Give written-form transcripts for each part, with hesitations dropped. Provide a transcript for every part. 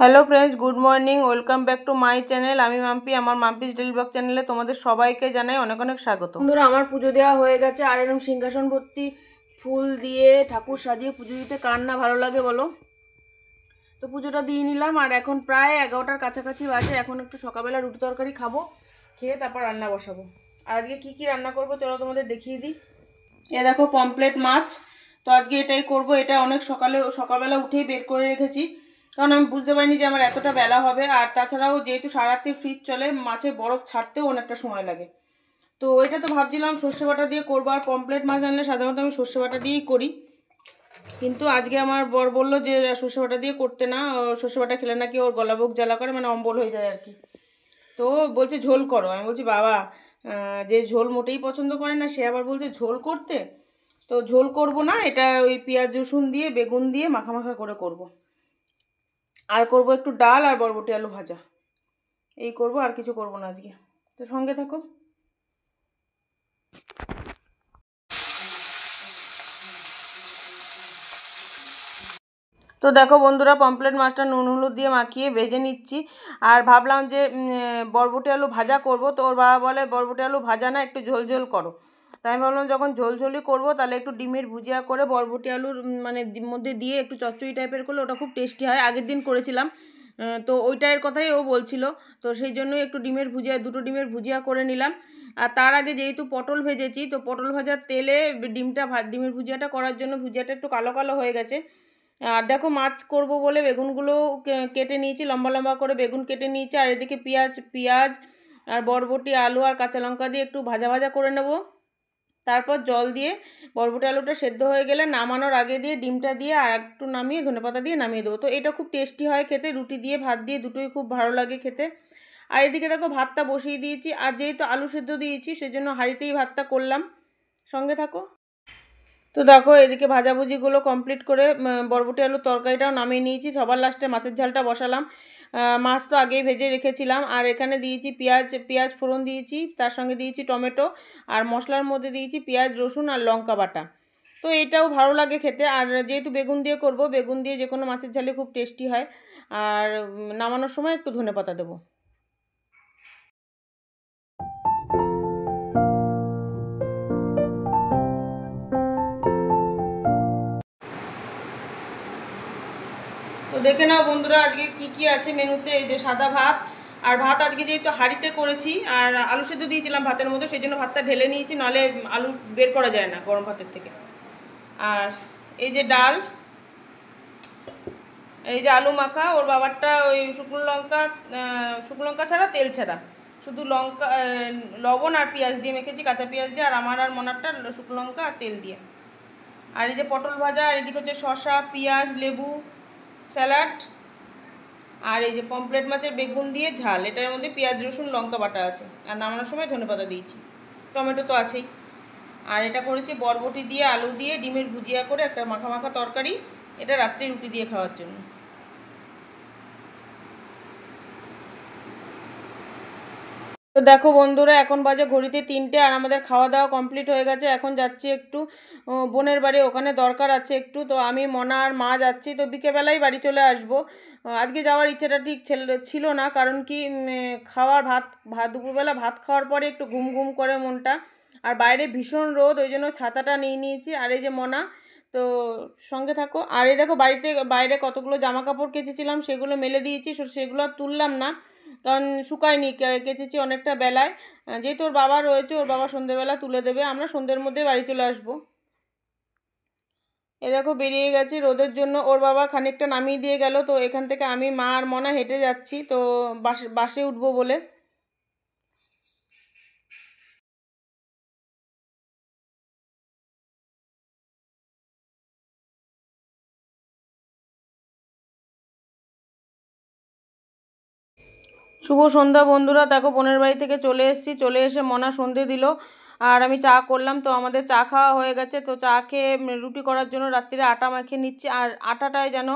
Hello friends, good morning, welcome back to my channel. আমি মাম্পি, আমার Mampi's daily blog চ্যানেলে তোমাদের সবাইকে জানাই অনেক অনেক স্বাগত। বন্ধুরা, আমার পুজো দেওয়া হয়ে গেছে আর এরকম সিংহাসন ভর্তি ফুল দিয়ে ঠাকুর সাজিয়ে পুজো দিতে কার না ভালো লাগে বলো। তো পুজোটা দিয়ে নিলাম আর এখন প্রায় 11টার কাছাকাছি বাজে। এখন একটু সকালবেলা রুটি তরকারি খাবো, খেয়ে তারপর রান্না বসাবো। আর আজকে কী কী রান্না করবো চলো তোমাদের দেখিয়ে দিই। এ দেখো পমপ্লেট মাছ, তো আজকে এটাই করব। এটা অনেক সকালবেলা উঠেই বের করে রেখেছি, কারণ আমি বুঝতে পারিনি যে আমার এতটা বেলা হবে। আর তাছাড়াও যেহেতু সারারাত্রি ফ্রিজ চলে, মাছের বরফ ছাড়তেও অনেকটা সময় লাগে। তো এটা তো ভাবছিলাম সর্ষে বাটা দিয়ে করবো, আর পমপ্লেট মাছ আনলে সাধারণত আমি সর্ষে বাটা দিয়েই করি, কিন্তু আজকে আমার বর বললো যে সর্ষে বাটা দিয়ে করতে না, সর্ষে বাটা খেলে নাকি ওর গলাবুক জ্বালা করে, মানে অম্বল হয়ে যায় আর কি। তো বলছে ঝোল করো। আমি বলছি বাবা, যে ঝোল মোটেই পছন্দ করে না সে আবার বলছে ঝোল করতে। তো ঝোল করব না, এটা ওই পেঁয়াজ রসুন দিয়ে বেগুন দিয়ে মাখা মাখা করে করব। আর করব একটু ডাল আর বরবটি আলু ভাজা, এই করব, আর কিছু করব না আজকে। তো সঙ্গে থাকো। তো দেখো বন্ধুরা, পমপ্লেট মাছটা নুন হলুদ দিয়ে মাখিয়ে ভেজে নিচ্ছি। আর ভাবলাম যে বরবটি আলু ভাজা করব, তো ওর বাবা বলে বরবটি আলু ভাজা না, একটু ঝোল ঝোল করো। তাই আমি ভাবলাম যখন ঝোলঝোলই করবো তাহলে একটু ডিমের ভুজিয়া করে বরবটি আলুর মানে মধ্যে দিয়ে একটু চচ্চড়ি টাইপের করলে ওটা খুব টেস্টি হয়। আগের দিন করেছিলাম, তো ওইটার কথাই ও বলছিল। তো সেই জন্যই একটু ডিমের ভুজিয়া, দুটো ডিমের ভুজিয়া করে নিলাম। আর তার আগে যেহেতু পটল ভেজেছি, তো পটল ভাজার তেলে ডিমের ভুজিয়াটা করার জন্য ভুজিয়াটা একটু কালো কালো হয়ে গেছে। আর দেখো মাছ করব বলে বেগুনগুলো কেটে নিয়েছি, লম্বা লম্বা করে বেগুন কেটে নিয়েছি। আর এদিকে পেঁয়াজ আর বরবটি আলু আর কাঁচা লঙ্কা দিয়ে একটু ভাজা ভাজা করে নেব। তারপর জল দিয়ে বরবটি আলুটা সেদ্ধ হয়ে গেলে নামানোর আগে দিয়ে ডিমটা দিয়ে আর একটু নামিয়ে ধনেপাতা দিয়ে নামিয়ে দেবো। তো এটা খুব টেস্টি হয় খেতে, রুটি দিয়ে ভাত দিয়ে দুটোই খুব ভালো লাগে খেতে। আর এদিকে দেখো ভাতটা বসিয়ে দিয়েছি, আর যেহেতু আলু সেদ্ধ দিয়েছি সেজন্য হাঁড়িতেই ভাতটা করলাম। সঙ্গে থাকো। তো দেখো এদিকে ভাজাভুজিগুলো কমপ্লিট করে বরবটি আলুর তরকারিটাও নামিয়ে নিয়েছি। সবার লাস্টে মাছের ঝালটা বসালাম। মাছ তো আগেই ভেজে রেখেছিলাম। আর এখানে দিয়েছি পেঁয়াজ ফোড়ন দিয়েছি, তার সঙ্গে দিয়েছি টমেটো, আর মশলার মধ্যে দিয়েছি পেঁয়াজ রসুন আর লঙ্কা বাটা। তো এটাও ভালো লাগে খেতে। আর যেহেতু বেগুন দিয়ে করব, বেগুন দিয়ে যে কোনো মাছের ঝালে খুব টেস্টি হয়। আর নামানোর সময় একটু ধনেপাতা দেবো। তো দেখে নাও বন্ধুরা আজকে কি কি আছে মেনুতে। এই যে সাদা ভাত, আর ভাত আজকে যেহেতু হাঁড়িতে করেছি আর আলু সেদ্ধ দিয়েছিলাম ভাতের মধ্যে, সেই জন্য ভাতটা ঢেলে নিয়েছি, নাহলে আলু বের করা যায় না গরম ভাতের থেকে। আর এই যে ডাল, এই যে আলু মাখা, ওর বাবারটা ওই শুকনো লঙ্কা ছাড়া তেল ছাড়া, শুধু লঙ্কা লবণ আর পেঁয়াজ দিয়ে মেখেছি, কাঁচা পেঁয়াজ দিয়ে। আর আমার আর মনারটা শুকনো লঙ্কা আর তেল দিয়ে। আর এই যে পটল ভাজা, আর এদিকে হচ্ছে শসা পেঁয়াজ লেবু স্যালাড। আর এই যে পমপ্লেট মাছের বেগুন দিয়ে ঝাল, এটার মধ্যে পেঁয়াজ রসুন লঙ্কা বাটা আছে। আর নামানোর সময় ধনেপাতা দিয়েছি, টমেটো তো আছেই। আর এটা করেছি বরবটি দিয়ে আলু দিয়ে ডিমের ভুজিয়া করে একটা মাখা মাখা তরকারি, এটা রাত্রে রুটি দিয়ে খাওয়ার জন্য। তো দেখো বন্ধুরা, এখন বাজে ঘড়িতে 3টে, আর আমাদের খাওয়া দাওয়া কমপ্লিট হয়ে গেছে। এখন যাচ্ছি একটু বোনের বাড়ি, ওখানে দরকার আছে একটু। তো আমি মনা আর মা যাচ্ছি, তো বিকেলবেলায় বাড়ি চলে আসবো। আজকে যাওয়ার ইচ্ছাটা ঠিক ছিল না, কারণ কি দুপুরবেলা ভাত খাওয়ার পরে একটু ঘুম ঘুম করে মনটা। আর বাইরে ভীষণ রোদ, ওই জন্য ছাতাটা নিয়ে নিয়েছি। আর এই যে মনা, তো সঙ্গে থাকো। আর এই দেখো বাইরে কতগুলো জামা কাপড় কেচেছিলাম, সেগুলো মেলে দিয়েছি, সেগুলো আর তুললাম না, কারণ শুকায়নি, কেচেছি অনেকটা বেলায়। যেহেতু ওর বাবা রয়েছে, ওর বাবা সন্ধেবেলা তুলে দেবে, আমরা সন্ধ্যের মধ্যে বাড়ি চলে আসবো। এ দেখো বেরিয়ে গেছি রোদের জন্য, ওর বাবা খানিকটা নামিয়ে দিয়ে গেল। তো এখান থেকে আমি মা আর মনা হেঁটে যাচ্ছি, তো বাসে উঠবো বলে। শুভ সন্ধ্যা বন্ধুরা, দেখো বোনের বাড়ি থেকে চলে এসেছি, চলে এসে মনা সন্ধে দিল, আর আমি চা করলাম। তো আমাদের চা খাওয়া হয়ে গেছে। তো চা খেয়ে রুটি করার জন্য রাত্রিরে আটা মাখিয়ে নিচ্ছি। আর আটাটায় যেন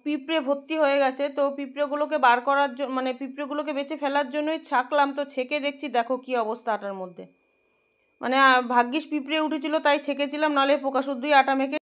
পিঁপড়ে ভর্তি হয়ে গেছে, তো পিঁপড়েগুলোকে বার করার জন্য, মানে পিঁপড়েগুলোকে বেছে ফেলার জন্যই ছাকলাম। তো ছেঁকে দেখছি, দেখো কি অবস্থা আটার মধ্যে। মানে ভাগ্যিস পিঁপড়ে উঠেছিল তাই ছেঁকেছিলাম, নাহলে পোকা শুদ্ধই আটা মেখে